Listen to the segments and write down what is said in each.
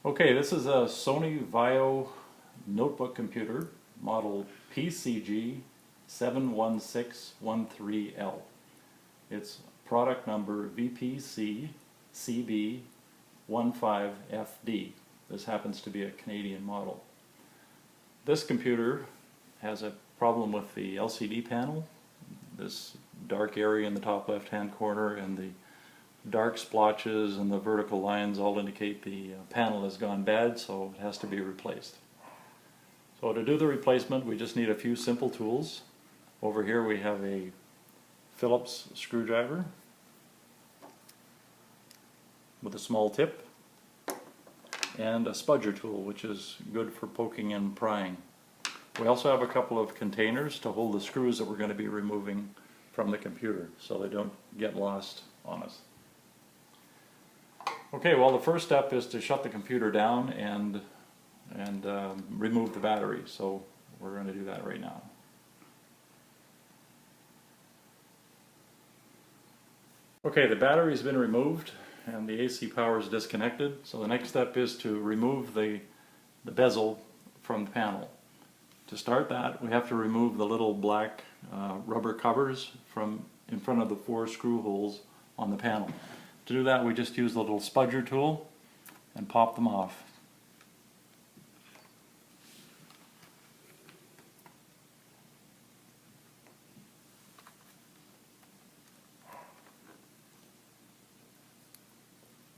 Okay, this is a Sony Vaio notebook computer, model PCG71613L. It's product number VPCCB15FD. This happens to be a Canadian model. This computer has a problem with the LCD panel, this dark area in the top left-hand corner, and the dark splotches and the vertical lines all indicate the panel has gone bad, so it has to be replaced. So to do the replacement, we just need a few simple tools. Over here we have a Phillips screwdriver with a small tip, and a spudger tool, which is good for poking and prying. We also have a couple of containers to hold the screws that we're going to be removing from the computer so they don't get lost on us. Okay, well, the first step is to shut the computer down and remove the battery, so we're going to do that right now. Okay, the battery's been removed and the AC power is disconnected, so the next step is to remove the bezel from the panel. To start that, we have to remove the little black rubber covers from in front of the 4 screw holes on the panel. To do that, we just use the little spudger tool and pop them off.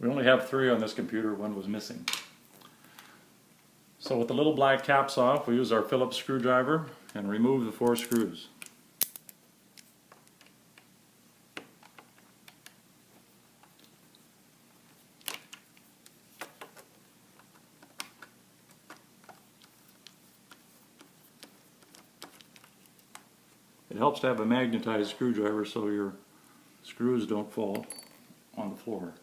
We only have 3 on this computer, one was missing. So with the little black caps off, we use our Phillips screwdriver and remove the 4 screws. It helps to have a magnetized screwdriver so your screws don't fall on the floor.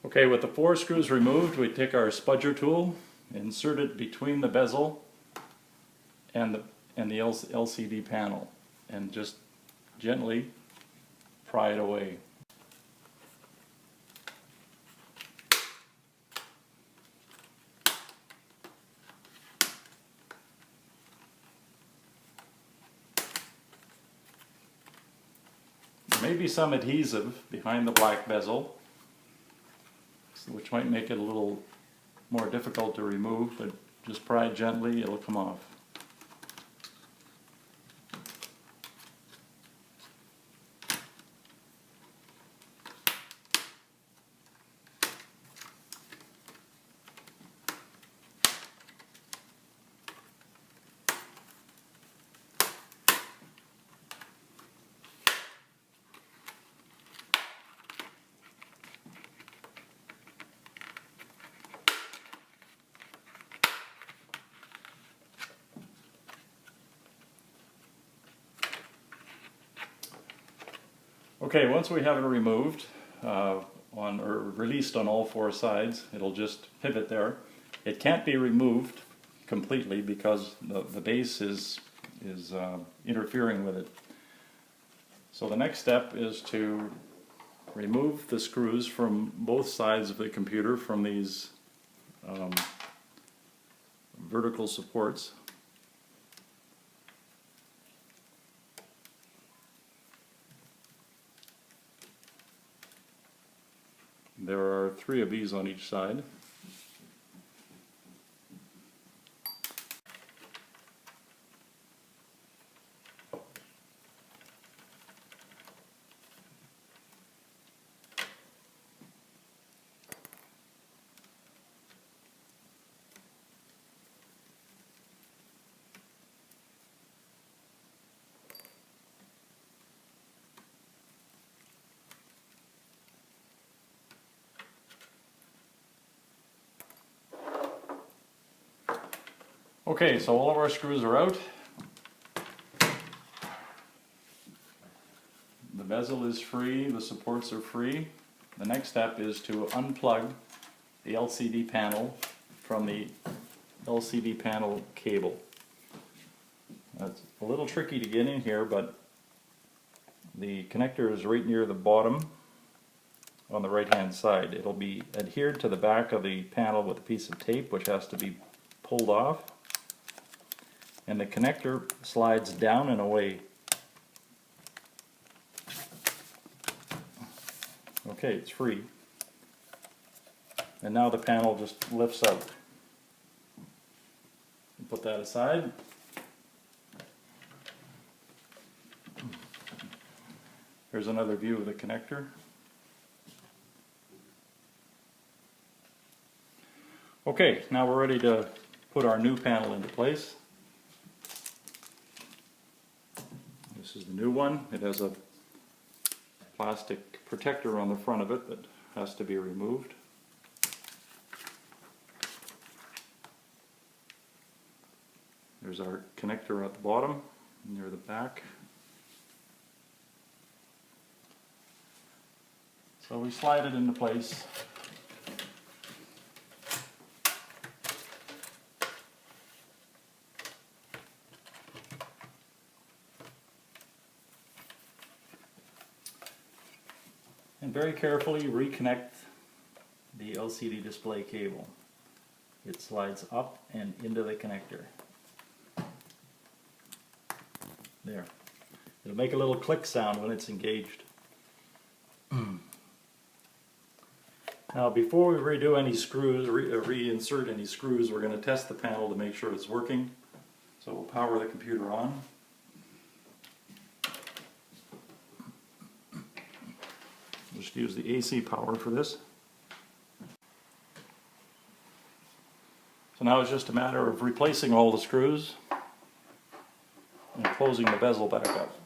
Okay, with the 4 screws removed, we take our spudger tool, insert it between the bezel and the LCD panel, and just gently pry it away. There may be some adhesive behind the black bezel, which might make it a little more difficult to remove, but just pry it gently, it'll come off. Okay, once we have it removed, or released on all 4 sides, it'll just pivot there. It can't be removed completely because the base is interfering with it. So the next step is to remove the screws from both sides of the computer from these vertical supports. There are 3 of these on each side. Okay, so all of our screws are out. The bezel is free, the supports are free. The next step is to unplug the LCD panel from the LCD panel cable. It's a little tricky to get in here, but the connector is right near the bottom on the right hand side. It'll be adhered to the back of the panel with a piece of tape which has to be pulled off, and the connector slides down and away. Okay, it's free. And now the panel just lifts out. Put that aside. Here's another view of the connector. Okay, now we're ready to put our new panel into place. This is the new one. It has a plastic protector on the front of it that has to be removed. There's our connector at the bottom, near the back. So we slide it into place. And very carefully reconnect the LCD display cable. It slides up and into the connector. There. It'll make a little click sound when it's engaged. Now before we redo any screws, reinsert any screws, we're going to test the panel to make sure it's working. So we'll power the computer on. Just use the AC power for this. So now it's just a matter of replacing all the screws and closing the bezel back up.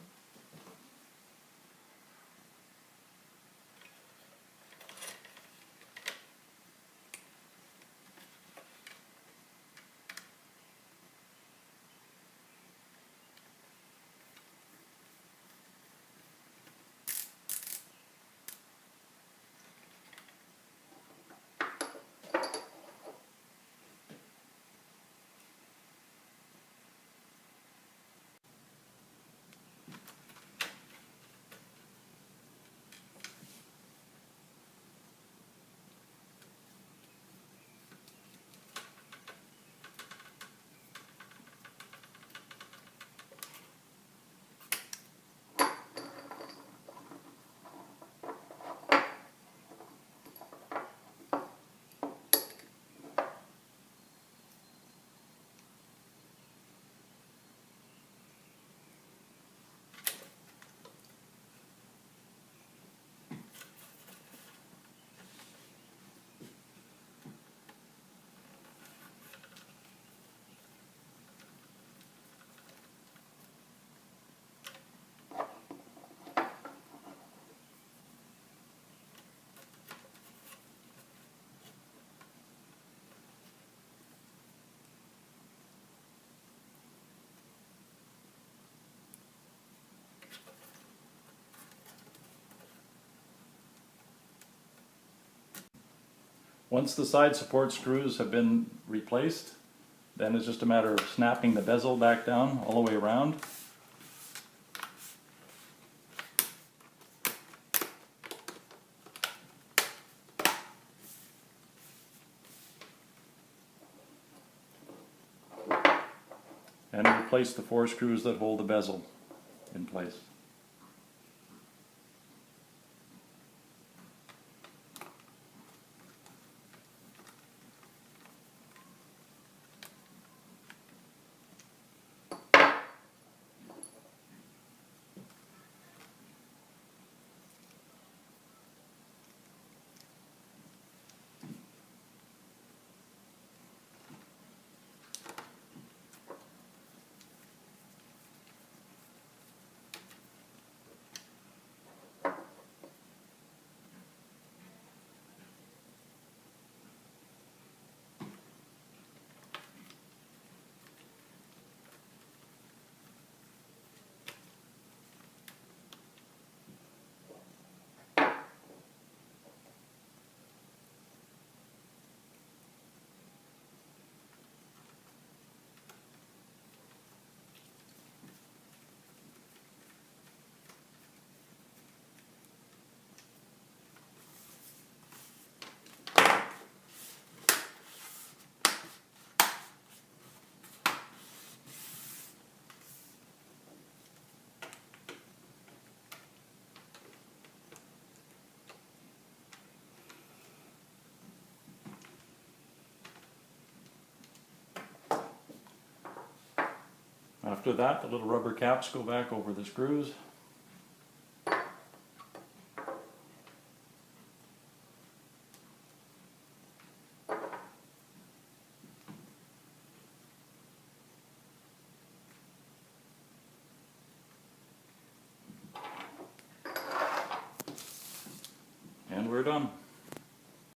Once the side support screws have been replaced, then it's just a matter of snapping the bezel back down all the way around. And replace the 4 screws that hold the bezel in place. After that, the little rubber caps go back over the screws. And we're done.